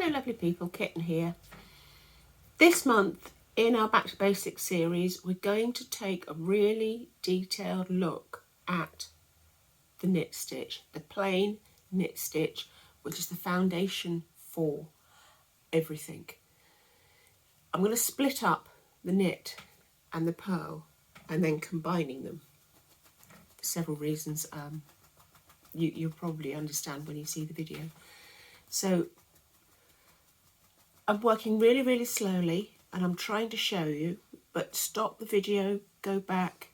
Hello lovely people, Kitten here. This month in our Back to Basics series we're going to take a really detailed look at the knit stitch, the plain knit stitch, which is the foundation for everything. I'm going to split up the knit and the purl and then combining them for several reasons. You'll probably understand when you see the video. So I'm working really slowly and I'm trying to show you, but stop the video, go back,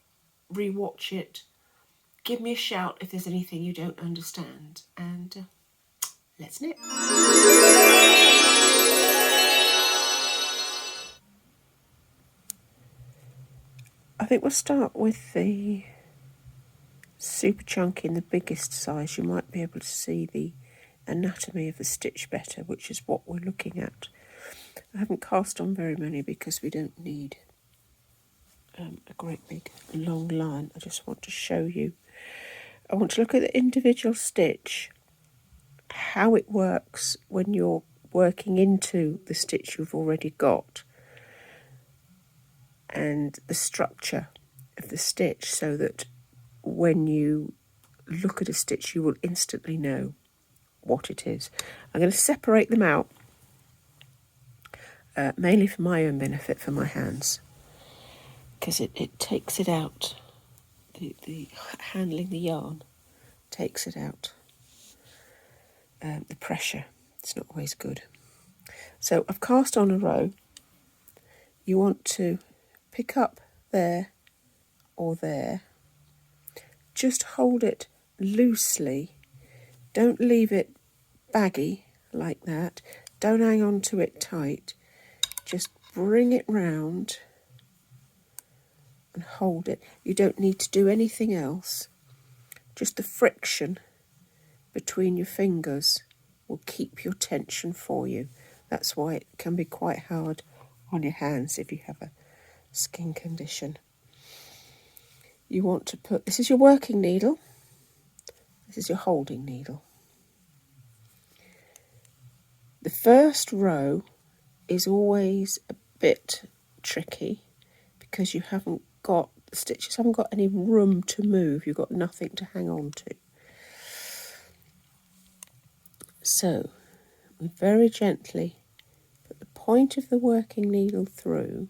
re-watch it, give me a shout if there's anything you don't understand, and let's knit. I think we'll start with the super chunky in the biggest size. You might be able to see the anatomy of the stitch better, which is what we're looking at. I haven't cast on very many because we don't need a great big long line. I just want to show you. I want to look at the individual stitch, how it works when you're working into the stitch you've already got, and the structure of the stitch, so that when you look at a stitch you will instantly know what it is. I'm going to separate them out, mainly for my own benefit, for my hands, because it takes it out. The handling the yarn takes it out. The pressure, it's not always good. So I've cast on a row. You want to pick up there or there. Just hold it loosely. Don't leave it baggy like that. Don't hang on to it tight. Just bring it round and hold it. You don't need to do anything else. Just the friction between your fingers will keep your tension for you. That's why it can be quite hard on your hands if you have a skin condition. You want to put, this is your working needle, this is your holding needle. The first row is always a bit tricky because you haven't got, the stitches haven't got any room to move, you've got nothing to hang on to. So we very gently put the point of the working needle through.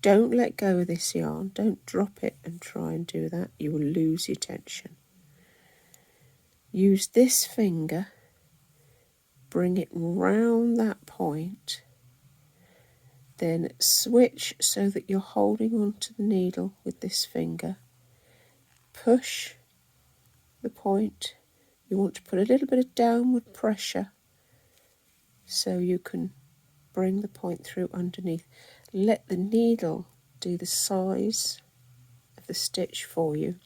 Don't let go of this yarn, don't drop it and try and do that, you will lose your tension. Use this finger, bring it round that point, then switch so that you're holding onto the needle with this finger. Push the point. You want to put a little bit of downward pressure so you can bring the point through underneath. Let the needle do the size of the stitch for you,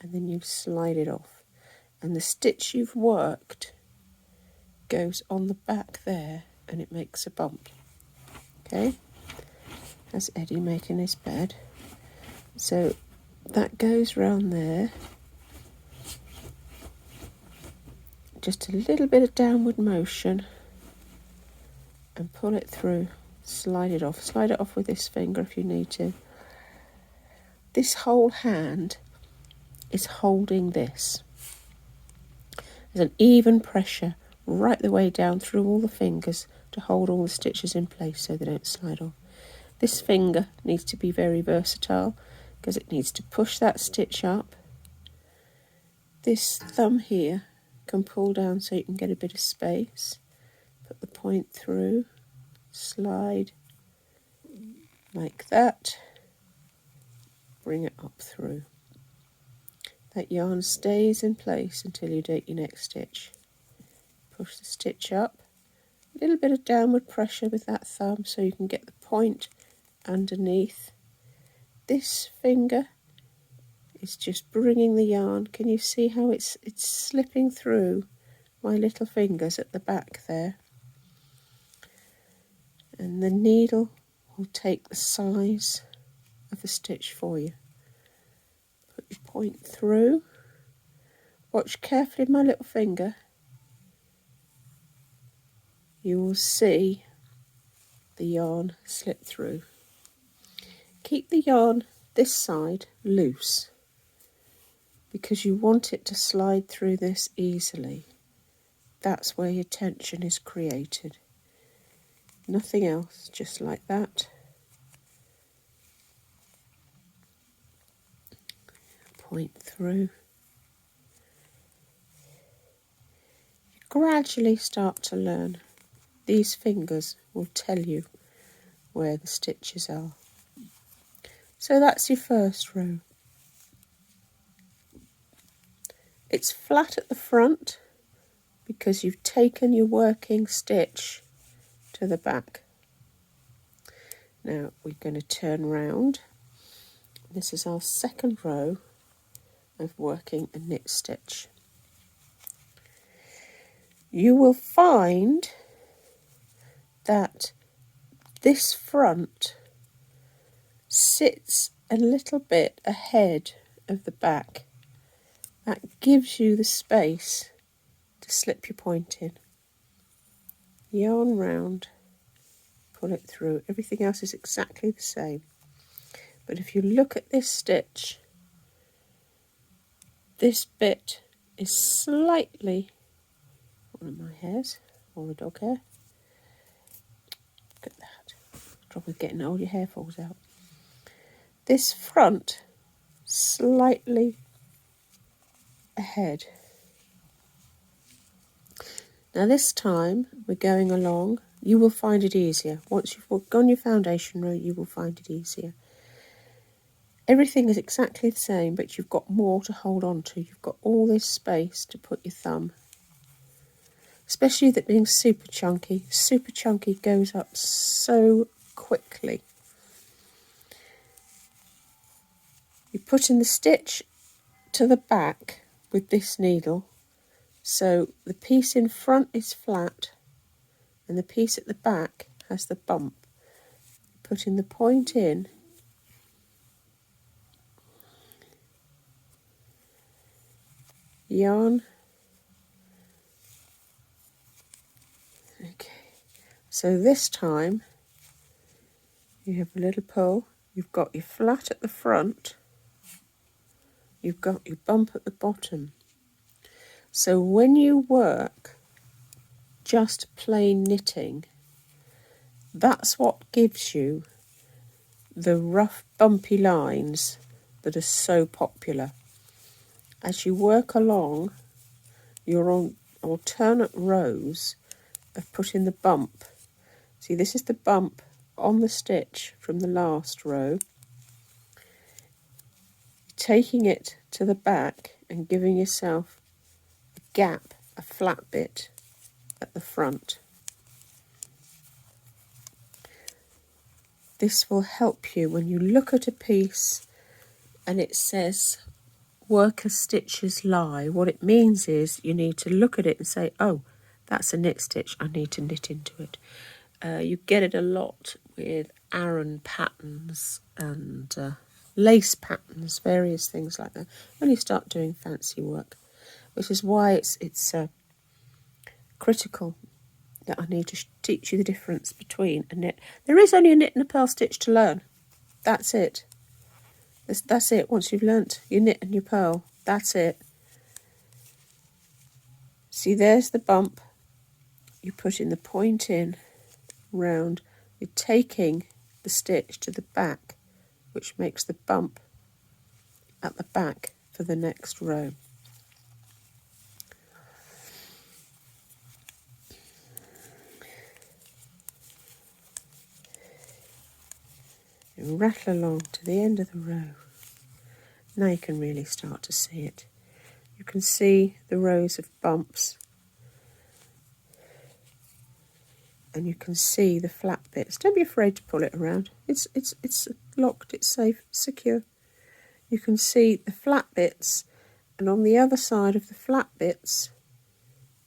and then you slide it off. And the stitch you've worked goes on the back there and it makes a bump. Okay? That's Eddie making his bed. So that goes round there. Just a little bit of downward motion and pull it through. Slide it off. Slide it off with this finger if you need to. This whole hand is holding this. There's an even pressure right the way down through all the fingers to hold all the stitches in place so they don't slide off. This finger needs to be very versatile because it needs to push that stitch up. This thumb here can pull down so you can get a bit of space. Put the point through, slide like that, bring it up through. That yarn stays in place until you do your next stitch. Push the stitch up, a little bit of downward pressure with that thumb so you can get the point underneath. This finger is just bringing the yarn. Can you see how it's slipping through my little fingers at the back there? And the needle will take the size of the stitch for you. Put your point through. Watch carefully my little finger. you will see the yarn slip through. Keep the yarn this side loose because you want it to slide through this easily. That's where your tension is created. Nothing else, just like that. Point through. You gradually start to learn. These fingers will tell you where the stitches are. So that's your first row. It's flat at the front because you've taken your working stitch to the back. Now we're going to turn round. This is our second row of working a knit stitch. You will find that this front sits a little bit ahead of the back. That gives you the space to slip your point in. Yarn round, pull it through. Everything else is exactly the same. But if you look at this stitch, this bit is slightly, one of my hairs, or the dog hair. Look at that. Trouble with getting old, your hair falls out. This front, slightly ahead. Now this time we're going along, you will find it easier. Once you've gone your foundation row, you will find it easier. Everything is exactly the same, but you've got more to hold on to. You've got all this space to put your thumb. Especially that being super chunky. Super chunky goes up so quickly. You put in the stitch to the back with this needle. So the piece in front is flat and the piece at the back has the bump. Putting the point in, yarn. Okay, so this time you have a little pull. You've got your flat at the front. You've got your bump at the bottom. So when you work just plain knitting, that's what gives you the rough bumpy lines that are so popular. As you work along, you're on alternate rows of putting the bump. See, this is the bump on the stitch from the last row. Taking it to the back and giving yourself a gap, a flat bit at the front. This will help you when you look at a piece and it says worker stitches lie. What it means is you need to look at it and say, oh, that's a knit stitch, I need to knit into it. You get it a lot with Aran patterns and lace patterns, various things like that, when you start doing fancy work, which is why it's critical that I need to teach you the difference between a knit. There is only a knit and a purl stitch to learn. That's it. That's it. Once you've learnt your knit and your purl, that's it. See, there's the bump. You're putting the point in, round. You're taking the stitch to the back, which makes the bump at the back for the next row. You rattle along to the end of the row. Now you can really start to see it. You can see the rows of bumps, and you can see the flat bits. Don't be afraid to pull it around. It's locked, it's safe, it's secure. You can see the flat bits, and on the other side of the flat bits,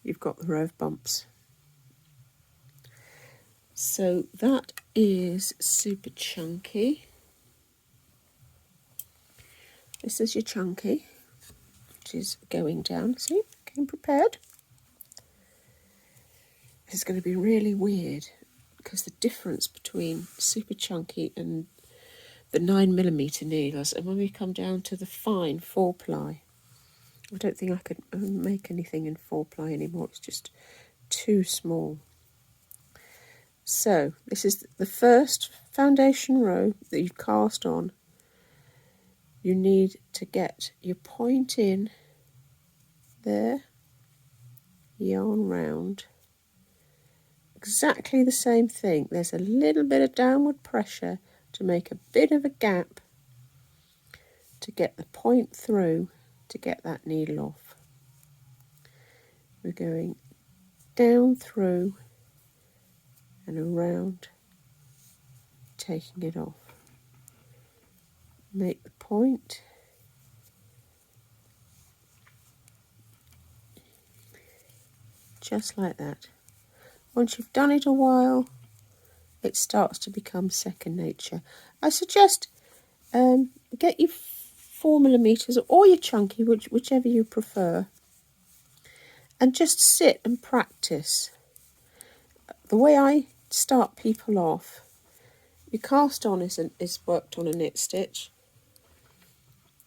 you've got the row of bumps. So that is super chunky. This is your chunky, which is going down. See, getting prepared. is going to be really weird, because the difference between super chunky and the 9mm needles, and when we come down to the fine 4-ply, I don't think I could make anything in 4-ply anymore. It's just too small. So this is the first foundation row that you cast on. You need to get your point in there, yarn round, exactly the same thing. There's a little bit of downward pressure to make a bit of a gap to get the point through to get that needle off. We're going down through and around, taking it off. Make the point, just like that. Once you've done it a while, it starts to become second nature. I suggest get your 4mm or your chunky, whichever you prefer, and just sit and practice. The way I start people off, your cast on is worked on a knit stitch.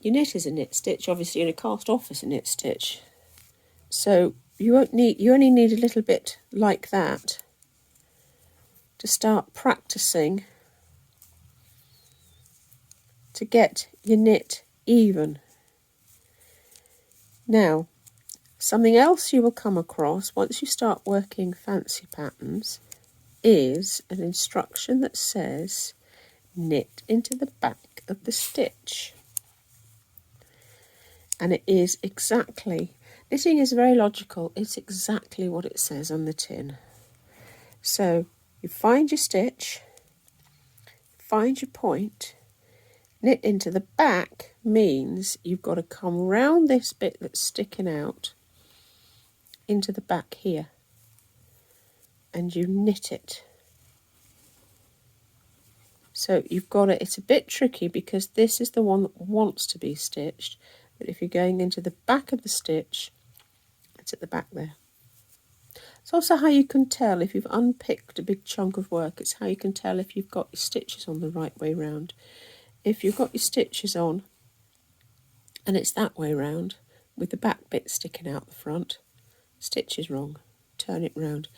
Your knit is a knit stitch, obviously, and a cast off is a knit stitch. So you only need a little bit like that to start practicing to get your knit even. Now, something else you will come across once you start working fancy patterns is an instruction that says knit into the back of the stitch. And it is exactly, knitting is very logical, it's exactly what it says on the tin. So you find your stitch, find your point, knit into the back means you've got to come round this bit that's sticking out into the back here, and you knit it. So you've got it, it's a bit tricky because this is the one that wants to be stitched, but if you're going into the back of the stitch, it's at the back there. It's also how you can tell if you've unpicked a big chunk of work. It's how you can tell if you've got your stitches on the right way round. If you've got your stitches on and it's that way round with the back bit sticking out the front, stitch is wrong. Turn it round.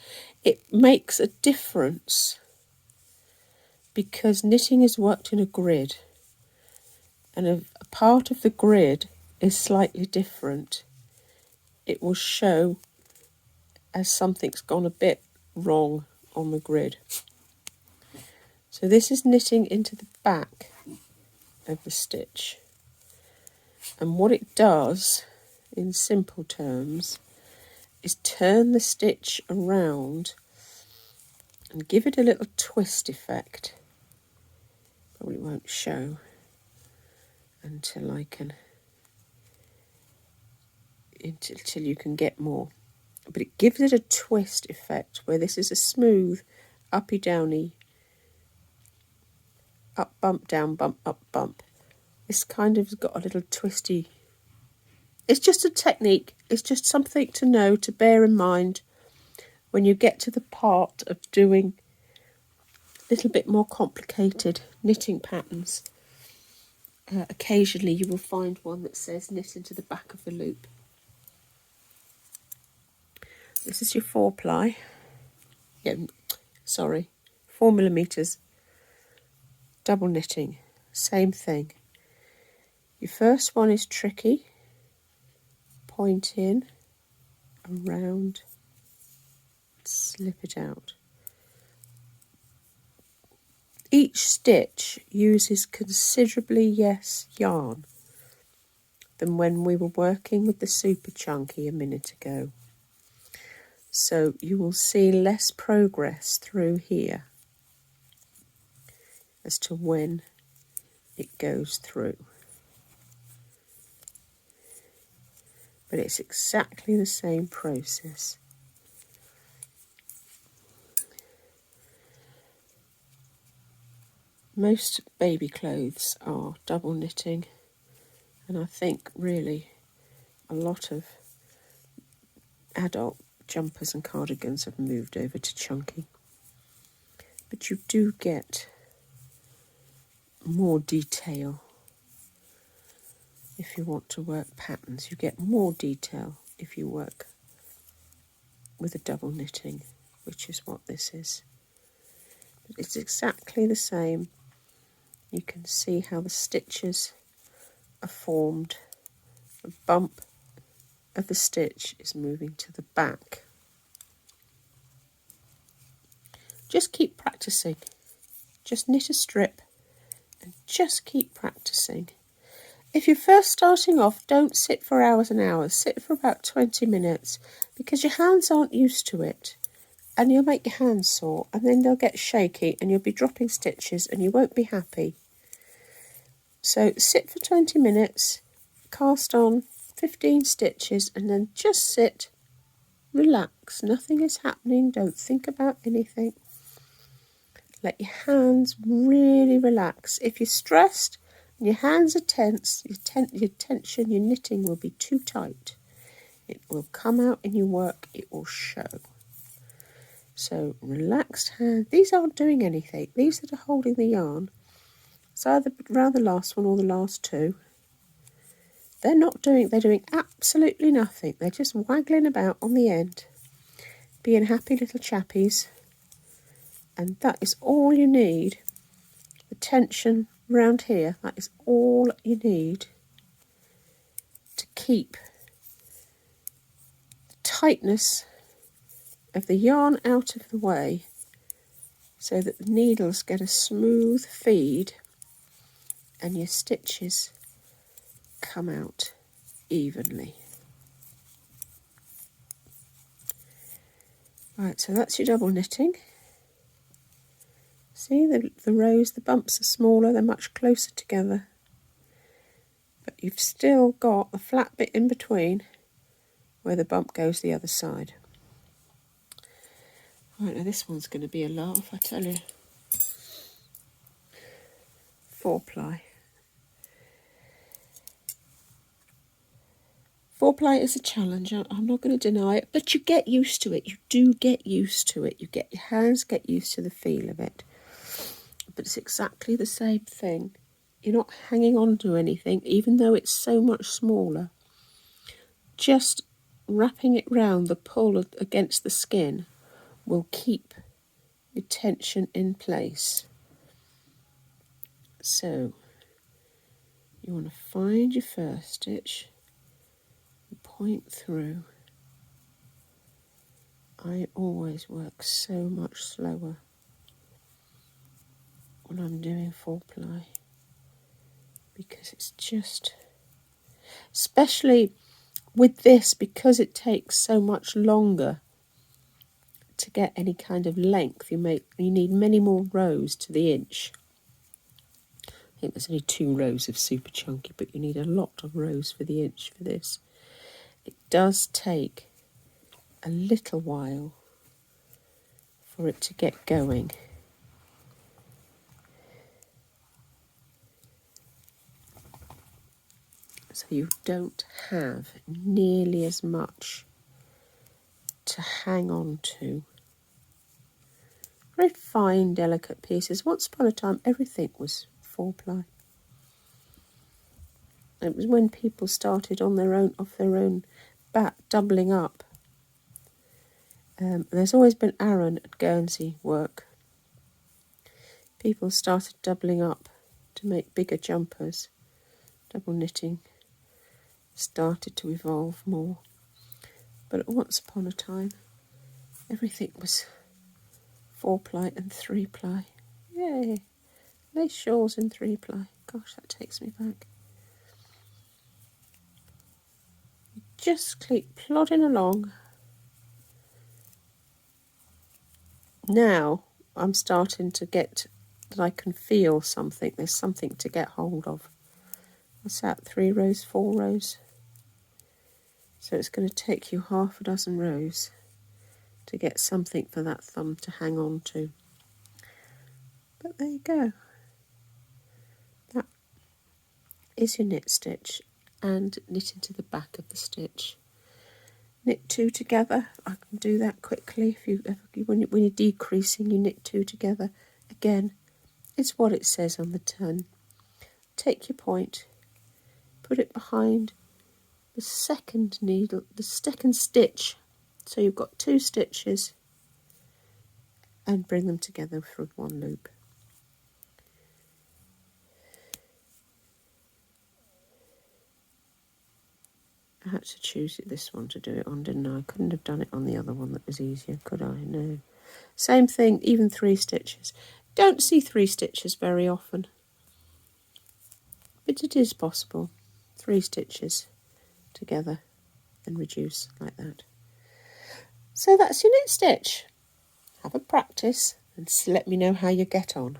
It makes a difference because knitting is worked in a grid, and if a part of the grid is slightly different, it will show as something's gone a bit wrong on the grid. So this is knitting into the back of the stitch, and what it does in simple terms is turn the stitch around and give it a little twist effect. Probably won't show until until you can get more, but it gives it a twist effect where this is a smooth uppy downy, up bump down bump up bump. This kind of got a little twisty. It's just a technique, it's just something to know, to bear in mind when you get to the part of doing a little bit more complicated knitting patterns. Occasionally you will find one that says knit into the back of the loop. This is your 4-ply. Yeah, sorry, 4mm. Double knitting, same thing. Your first one is tricky. Point in, around, slip it out. Each stitch uses considerably less yarn than when we were working with the super chunky a minute ago. So you will see less progress through here as to when it goes through. But it's exactly the same process. Most baby clothes are double knitting, and I think really a lot of adult jumpers and cardigans have moved over to chunky. But you do get more detail if you want to work patterns. You get more detail if you work with a double knitting, which is what this is. But it's exactly the same. You can see how the stitches are formed. The bump of the stitch is moving to the back. Just keep practicing. Just knit a strip and just keep practicing. If you're first starting off, don't sit for hours and hours. Sit for about 20 minutes because your hands aren't used to it and you'll make your hands sore and then they'll get shaky and you'll be dropping stitches and you won't be happy. So sit for 20 minutes, cast on 15 stitches and then just sit, relax. Nothing is happening. Don't think about anything. Let your hands really relax. If you're stressed and your hands are tense, your tension, your knitting will be too tight. It will come out in your work. It will show. So relaxed hands. These aren't doing anything. These that are holding the yarn, it's either around the last one or the last two. They're doing absolutely nothing. They're just waggling about on the end, being happy little chappies. And that is all you need. The tension round here, that is all you need to keep the tightness of the yarn out of the way so that the needles get a smooth feed and your stitches come out evenly. Right, so that's your double knitting. See, the rows, the bumps are smaller, they're much closer together. But you've still got the flat bit in between where the bump goes the other side. Right, now this one's going to be a laugh, I tell you. 4-ply. 4-ply is a challenge, I'm not going to deny it, but you get used to it. You do get used to it. Your hands get used to the feel of it. But it's exactly the same thing. You're not hanging on to anything, even though it's so much smaller. Just wrapping it round the pull against the skin will keep your tension in place. So you want to find your first stitch, point through. I always work so much slower when I'm doing 4-ply because it's just, especially with this, because it takes so much longer to get any kind of length, you need many more rows to the inch. I think there's only 2 rows of super chunky, but you need a lot of rows for the inch for this. It does take a little while for it to get going. So you don't have nearly as much to hang on to. Very fine, delicate pieces. Once upon a time, everything was 4-ply. It was when people started off their own bat, doubling up. There's always been Aran at Guernsey work. People started doubling up to make bigger jumpers. Double knitting started to evolve more. But once upon a time, everything was 4-ply and 3-ply. Yay! Lace shawls in 3-ply. Gosh, that takes me back. Just keep plodding along. Now I'm starting to get that I can feel something. There's something to get hold of. What's that? 3 rows, 4 rows? So it's going to take you half a dozen rows to get something for that thumb to hang on to. But there you go. That is your knit stitch and knit into the back of the stitch. knit 2 together. I can do that quickly. When you're decreasing, you knit 2 together. Again, it's what it says on the tin. Take your point, put it behind the second needle, the second stitch. So you've got 2 stitches, and bring them together for 1 loop. I had to choose this one to do it on, didn't I? I couldn't have done it on the other one that was easier, could I? No. Same thing, even 3 stitches. Don't see 3 stitches very often, but it is possible. 3 stitches together and reduce like that. So that's your knit stitch. Have a practice and let me know how you get on.